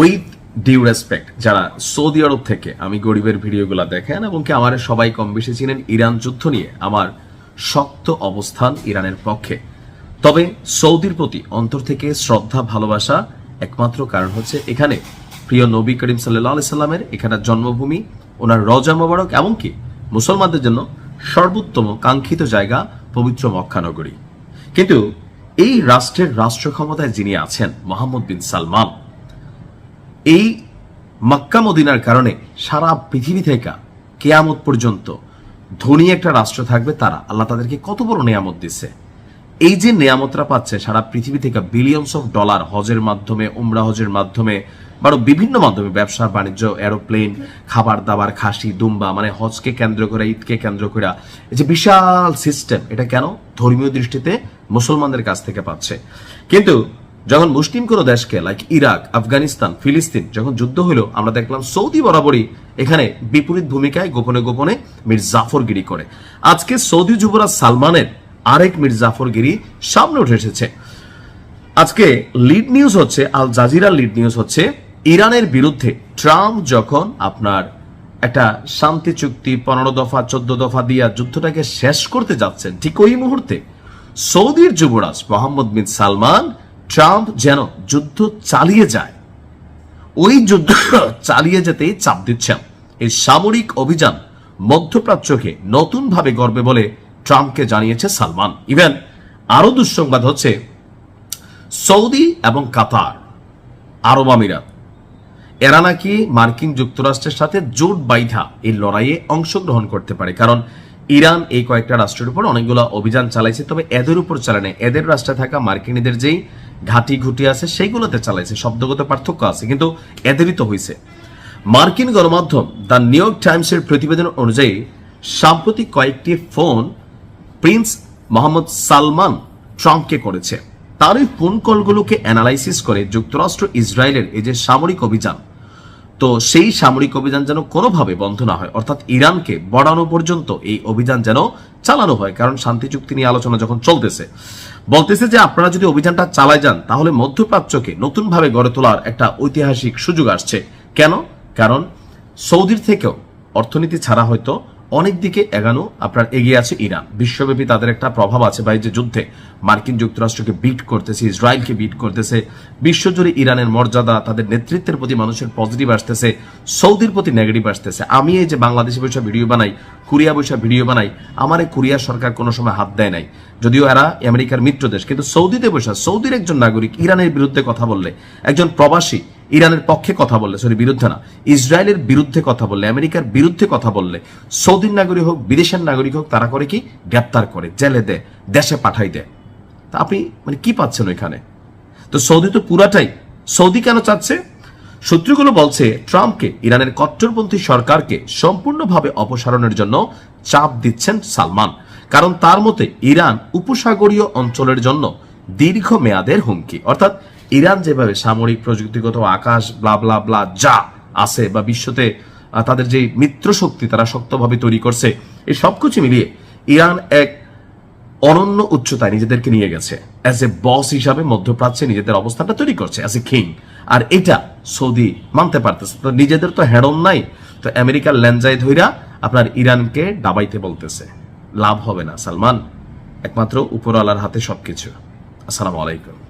With due respect, যারা Saudi আরব থেকে আমি গরিবের ভিডিওগুলো দেখেন এবং কি আমার সবাই কম বেশি চিনেন, ইরান যুদ্ধ নিয়ে আমার শক্ত অবস্থান ইরানের পক্ষে। তবে সৌদির প্রতি অন্তর থেকে শ্রদ্ধা ভালোবাসা একমাত্র কারণ হচ্ছে এখানে প্রিয় নবী করিম সাল্লাল্লাহু আলাইহি সাল্লামের এখানে জন্মভূমি, ওনার রওজা মোবারক, এমনকি মুসলমানদের জন্য সর্বোত্তম কাঙ্ক্ষিত জায়গা পবিত্র মক্কা নগরী। কিন্তু এই রাষ্ট্রের রাষ্ট্র ক্ষমতায় যিনি আছেন মোহাম্মদ বিন সালমান, এই মক্কা মদিনার কারণে সারা পৃথিবী থেকে কেয়ামত পর্যন্ত ধনী একটা রাষ্ট্র থাকবে তারা, আল্লাহ তাদেরকে কত বড় নেয়ামত দিচ্ছে। এই যে নেয়ামতরা পাচ্ছে সারা পৃথিবী থেকে বিলিয়নস অফ ডলার হজের মাধ্যমে, উমরা হজের মাধ্যমে, বারো বিভিন্ন মাধ্যমে, ব্যবসা বাণিজ্য, এরোপ্লেন, খাবার দাবার, খাসি দুম্বা, মানে হজকে কেন্দ্র করে, ঈদকে কেন্দ্র করে এই যে বিশাল সিস্টেম, এটা কেন ধর্মীয় দৃষ্টিতে মুসলমানদের কাছ থেকে পাচ্ছে। কিন্তু যখন মুসলিম কোনো দেশকে লাইক ইরাক, আফগানিস্তান, ফিলিস্তিন যখন যুদ্ধ হলো, আমরা দেখলাম সৌদি বরাবরই এখানে বিপরীত ভূমিকায় গোপনে গোপনে মীর জাফরগিরি করে। আজকে সৌদি যুবরাজ সালমানের আরেক মীর জাফরগিরি সামনে উঠে এসেছে। আজকে লিড নিউজ হচ্ছে, আল জাজিরার লিড নিউজ হচ্ছে, ইরানের বিরুদ্ধে ট্রাম্প যখন আপনার একটা শান্তি চুক্তি 15 দফা 14 দফা দিয়ে যুদ্ধটাকে শেষ করতে যাচ্ছেন, ঠিক ওই মুহূর্তে সৌদির যুবরাজ মোহাম্মদ বিন সালমান ট্রাম্প যেন যুদ্ধ চালিয়ে যায়, ওই যুদ্ধ চালিয়ে যেতেই চাপ দিচ্ছেন। এই সামরিক অভিযান মধ্যপ্রাচ্যকে নতুন ভাবে গড়বে বলে ট্রাম্পকে জানিয়েছে সালমান। ইভেন আরো দুঃসংবাদ হচ্ছে, সৌদি এবং কাতার, আরব আমিরাত, এরা নাকি মার্কিন যুক্তরাষ্ট্রের সাথে জোট বাইধা এই লড়াইয়ে অংশগ্রহণ করতে পারে। কারণ ইরান এই কয়েকটা রাষ্ট্রের উপর অনেকগুলো অভিযান চালাইছে, তবে এদের উপর চালায়, এদের রাষ্ট্রে থাকা মার্কিনীদের যেই ঘাটি ঘুটি আছে সেইগুলোতে চালাইছে, শব্দগত পার্থক্য আছে, কিন্তু এদেরই তো হয়েছে। মার্কিন গণমাধ্যম দ্য নিউ ইয়র্ক টাইমসের প্রতিবেদন অনুযায়ী সাম্প্রতিক কয়েকটি ফোন প্রিন্স মোহাম্মদ সালমান ট্রাম্পকে করেছে। তার ওই ফোন কলগুলোকে অ্যানালাইসিস করে যুক্তরাষ্ট্র ইসরায়েলের এই যে সামরিক অভিযান, তো সেই সামরিক অভিযান যেন কোনোভাবে বন্ধ না হয়, অর্থাৎ ইরানকে বড়ানো পর্যন্ত এই অভিযান যেন চালানো হয়। কারণ শান্তি চুক্তি নিয়ে আলোচনা যখন চলতেছে, বলতেছে যে আপনারা যদি অভিযানটা চালায় যান তাহলে মধ্যপ্রাচ্যকে নতুনভাবে গড়ে তোলার একটা ঐতিহাসিক সুযোগ আসছে। কেন? কারণ সৌদির থেকেও অর্থনীতি ছাড়া হয়তো অনেক দিকে আপনার এগিয়ে আছে ইরান। বিশ্বব্যাপী তাদের একটা প্রভাব আছে, বা এই যে যুদ্ধে মার্কিন যুক্তরাষ্ট্রকে বিট করতেছে, ইসরায়েলকে বিট করতেছে, বিশ্বজুড়ে ইরানের মর্যাদা, তাদের নেতৃত্বের প্রতি মানুষের পজিটিভ আসতেছে, সৌদির প্রতি নেগেটিভ আসতেছে। আমি এই যে বাংলাদেশে বসে ভিডিও বানাই, কোরিয়া বসে ভিডিও বানাই, আমার এই কোরিয়া সরকার কোনো সময় হাত দেয় নাই, যদিও এরা আমেরিকার মিত্র দেশ, কিন্তু সৌদিতে বসে সৌদির একজন নাগরিক ইরানের বিরুদ্ধে কথা বললে, একজন প্রবাসী ইরানের পক্ষে কথা বললে, বিরুদ্ধে না, ইসরায়েলের বিরুদ্ধে কথা বললে, আমেরিকার বিরুদ্ধে কথা বললে, সৌদির নাগরিক হোক বিদেশের নাগরিক হোক, তারা করে কি গ্রেপ্তার করে, জেলে দেয়, দেশে পাঠাই দেয়। তা আপনি মানে কি পাচ্ছেন ওইখানে? তো সৌদি তো পুরাটাই, সৌদি কেন চাচ্ছে? সূত্রগুলো বলছে ট্রাম্পকে ইরানের কট্টরপন্থী সরকারকে সম্পূর্ণভাবে অপসারণের জন্য চাপ দিচ্ছেন সালমান। কারণ তার মতে ইরান উপসাগরীয় অঞ্চলের জন্য দীর্ঘ মেয়াদের হুমকি। অর্থাৎ ইরান যেভাবে সামরিক, প্রযুক্তিগত, আকাশ, ব্লা ব্লা ব্লা যা আছে, বা বিশ্বতে তাদের যে মিত্র শক্তি তারা শক্তভাবে তৈরি করছে, এই সবকিছু মিলিয়ে ইরান এক অনন্য উচ্চতায় নিজেদেরকে নিয়ে গেছে। অ্যাজ এ বস হিসাবে মধ্যপ্রাচ্যে নিজেদের অবস্থানটা তৈরি করছে, অ্যাজ এ কিং। আর এটা সৌদি মানতে পারতেছে, তো নিজেদের তো হেডন নাই, তো আমেরিকার ল্যাঞ্জায় ধইরা আপনার ইরানকে ডাবাইতে বলতেছে। লাভ হবে না সালমান, একমাত্র উপরওয়ালার হাতে সবকিছু। আসসালামু আলাইকুম।